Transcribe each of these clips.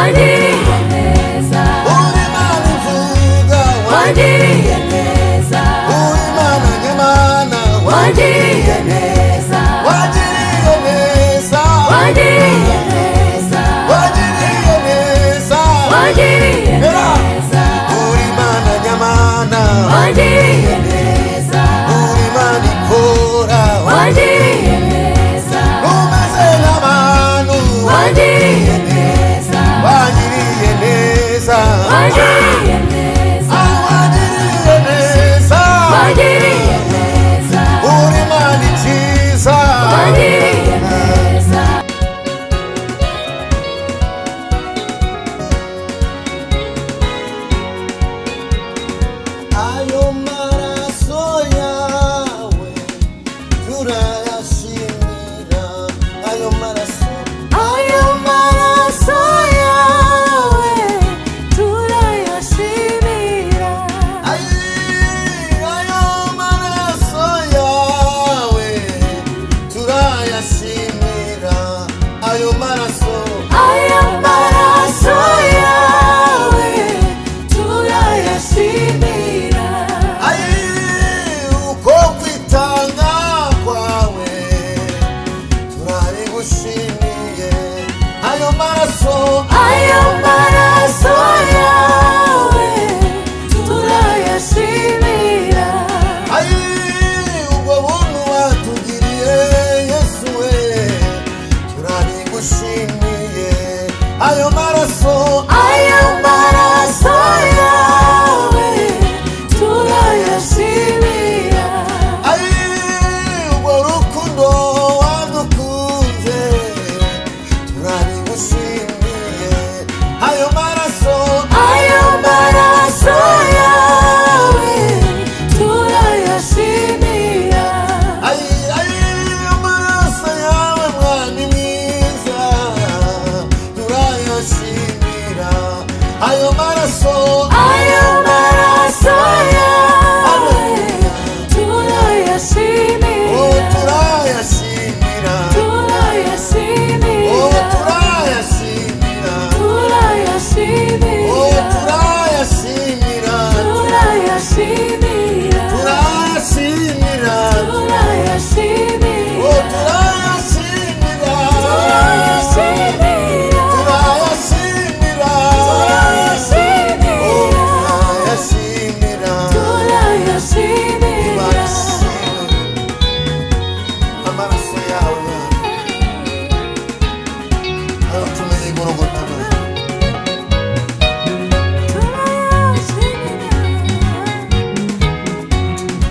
wangiriye neza, uri Imana ivuga, wangiriye neza, uri Imana nyamana, wangiriye neza, wagiriye neza, wangiriye neza, wagiriye neza, wangiriye neza, uri Imana nyamana, wangiriye neza, uri Imana ikora, wangiriye neza, umeze nk'abantu, wangiriye neza, wagiriye neza, wangiriye neza, wagiriye neza, wangiriye neza, uri Imana ikiza, wangiriye neza. ayo maraso yawe turayashimira, ayo maraso, Ayo maraso yawe turayashimira, ayo maraso yawe turayashimira, ayo maraso, ayo maraso yawe turayashimira, uko kwitanga kwawe turabigushimiye, ayo maraso, ayo maraso yawe turayashimira, ubwo buntu watugiriye Yesu we turabigushimiye, ayo maraso, ayo maraso yawe turayashimira, ubwo rukundo wadukunze turabigushimiye, ayo maraso, ayo maraso yawe turayashimira, amaraso yawe mwami mwiza turayashimira, ayo maraso, ayo maraso yawe turayashimira, turayashimira, turayashimira, turayashimira, turayashimira, turayashimira, turayashimira, turayashimira, turayashimira, turayashimira, turayashimira, turayashimira, turayashimira, amaraso yawe aratumeye igorogota,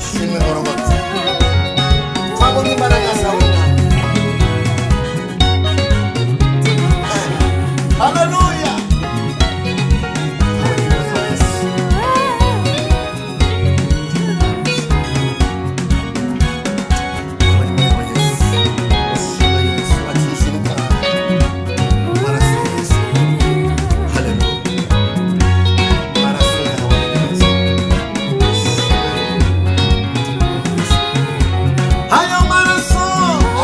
shimwe igorogota, twabonye imbaraga zawe haleluya, ayo maraso,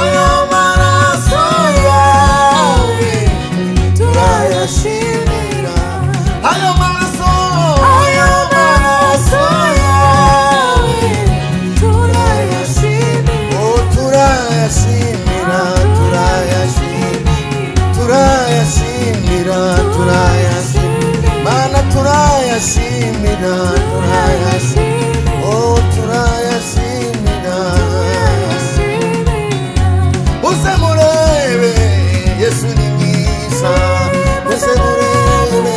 ayo maraso yawe turayashimira, ayo maraso, ayo maraso yawe turayashimira, turayashimira, turayashimira, turayashimira, mana turayashimira, turayashimira, turayashimira, uze murebe Yesu ni mwiza, uze murebe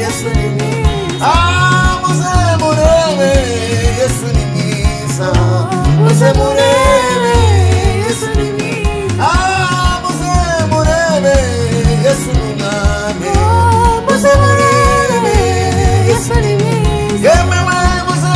Yesu ni mwiza, uze murebe Yesu ni mwiza, uze murebe Yesu ni mwiza, uze murebe Yesu ni mwami, uze murebe Yesu ni mwiza, yemewe uze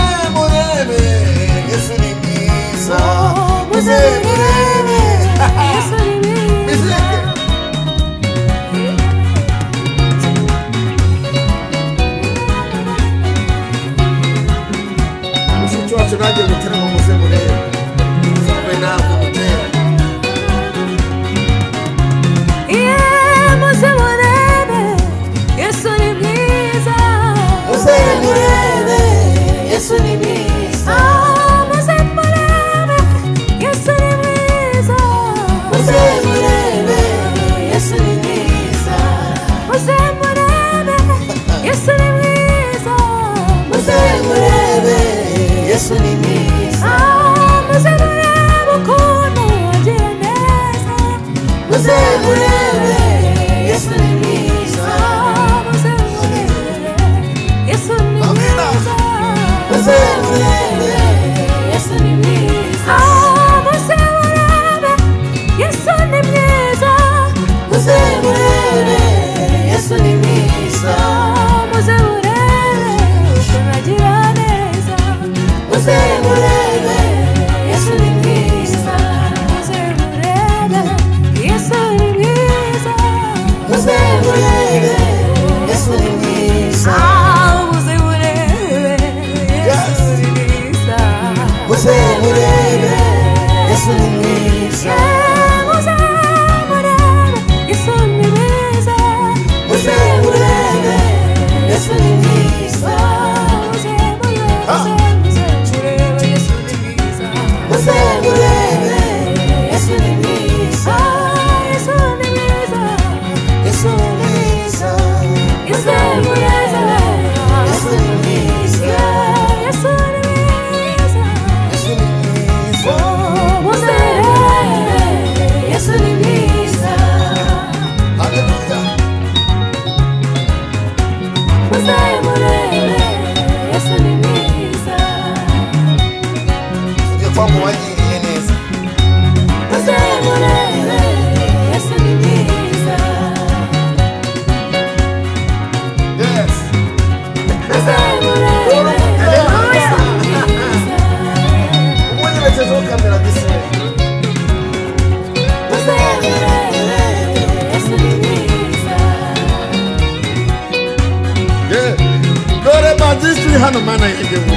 hano mana yanjye we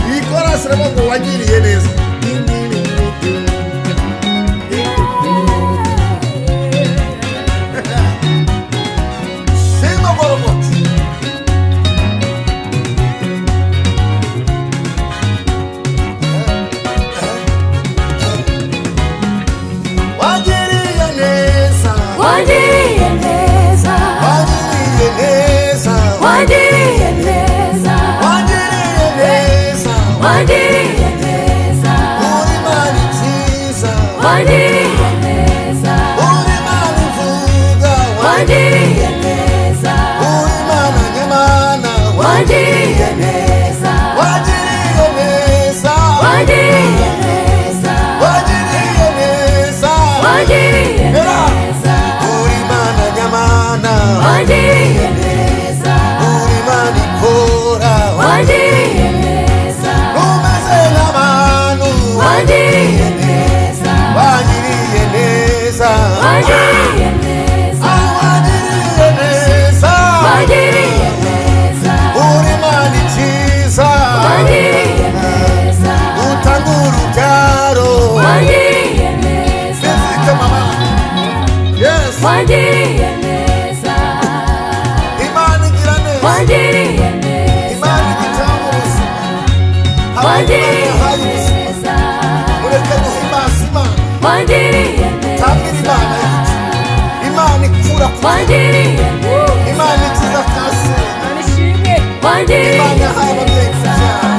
iyi korasi rero ngo wagiriye neza shima gorogoti wagiriye neza wagiriye neza wagiriye neza wagiriye neza wagiriye neza wagiriye neza uri mani nziza wagiriye neza uri mani mvuga wagiriye neza uri mana nyamana wagiriye neza wagiriye neza wagiriye neza wagiriye neza wagiriye neza uri mana nyamana wagiriye neza uri mana ikora wagiriye neza umeze nk'abantu wagiriye neza wagiriye neza wagiriye neza wagiriye neza wagiriye neza uri mana ikiza wagiriye neza utanga urubyaro wagiriye neza fizike mama yes wagiriye neza imana igira neza wagiriye neza imana igitanga ubuzima abantu wagiriye bahaye ubuzima neza ureke guhimbaza imana wagiriye neza tambira imana yacu imana ikura ku wagiriye imana ikiza kanseri wagiriye imana yahaye ababyeyi kubyara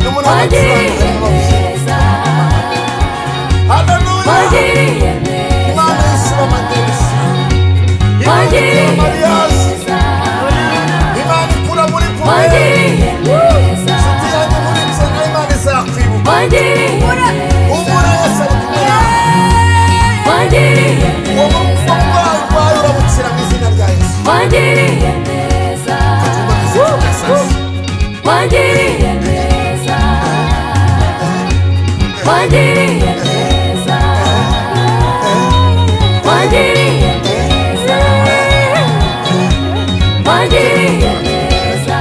n'umuntu wagiriye neza haleluya wagiriye imana neza yishyura amadebusi imana wagiriye ikura mariyaje neza imana ikura muri puberi wagiriye neza inshuti yanjye muri nzego imana izakwibuka wagiriye umura yose ari kumwe nawe wagiriye uwo murwayi urwaye urabukira mu izina rya yesu wagiriye neza wagiriye neza wagiriye neza wagiriye neza wagiriye neza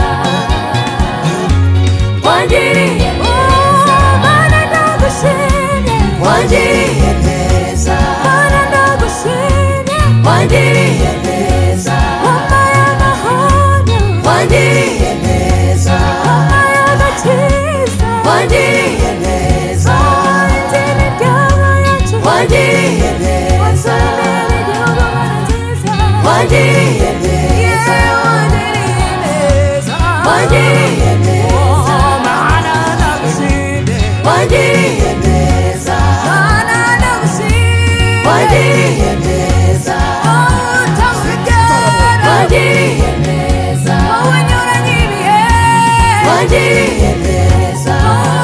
wagiriye neza mana ndagushimye wagiriye neza mana ndagushimye wagiriye neza wampaye amahoro wagiriye neza wampaye agakiza wagiriye neza warinze imiryango yacu wagiriye neza wasoromeye igihugu mana nziza wagiriye neza wagiriye neza wagiriye neza mana ndagushimye wagiriye neza mana ndagushimye wagiriye neza wagiriye neza wanyuranye ibihe wagiriye neza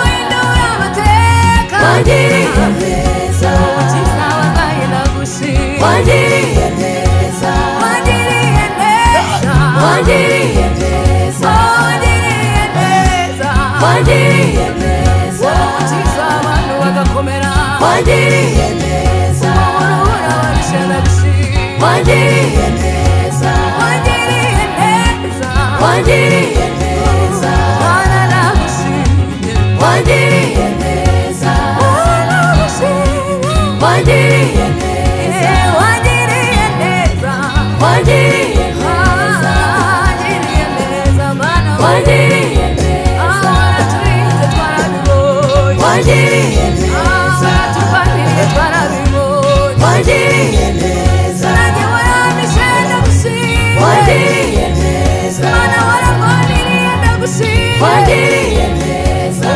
uhindura amateka wagiriye neza ukiza abarwayi ndagushimye wagiriye neza wagiriye neza wagiriye neza wagiriye neza wagiriye neza ukiza abantu bagakomera wagiriye neza uruhura ababisha ndagushimye wagiriye neza wagiriye neza wagiriye neza mana ndagushimye wagiriye neza mana ndagushimye wagiriye neza wagiriye neza wagiriye neza wagiriye neza mana wagiriye neza waraturinze twarabibonye wagiriye neza waraturwaniriye twarabibonye wagiriye neza nanjye waramishe ndagushimye wagiriye neza mana wararwaniriye ndagushimye wagiriye neza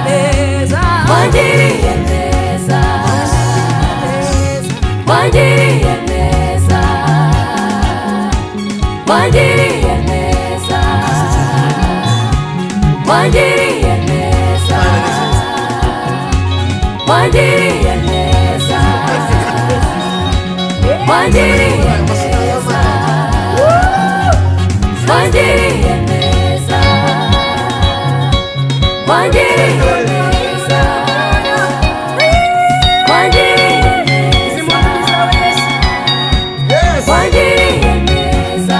neza wagiriye neza wagiriye neza wagiriye neza wagiriye neza wagiriye neza wagiriye neza wagiriye neza wagiriye neza wagiriye neza yes wagiriye neza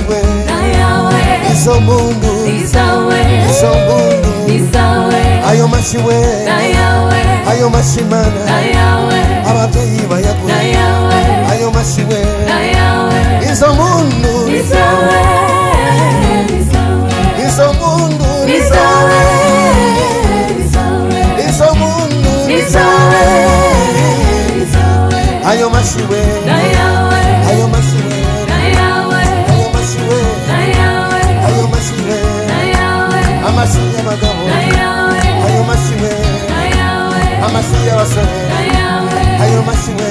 mashiwe na yawe izo mundu nizawe izo mundu nizawe ayo mashiwe na yawe ayo mashimana na yawe ababyeyi bayagura na yawe ayo mashiwe na yawe izo mundu nizawe nizawe izo mundu nizawe nizawe izo mundu nizawe nizawe ayo mashiwe na yawe ayo mashiwe na yawe ayo mashiwe na yawe ayo mashiwe na yawe amasi y'abagabo na yawe ayo mashiwe na yawe amasi y'abasore na yawe ayo mashiwe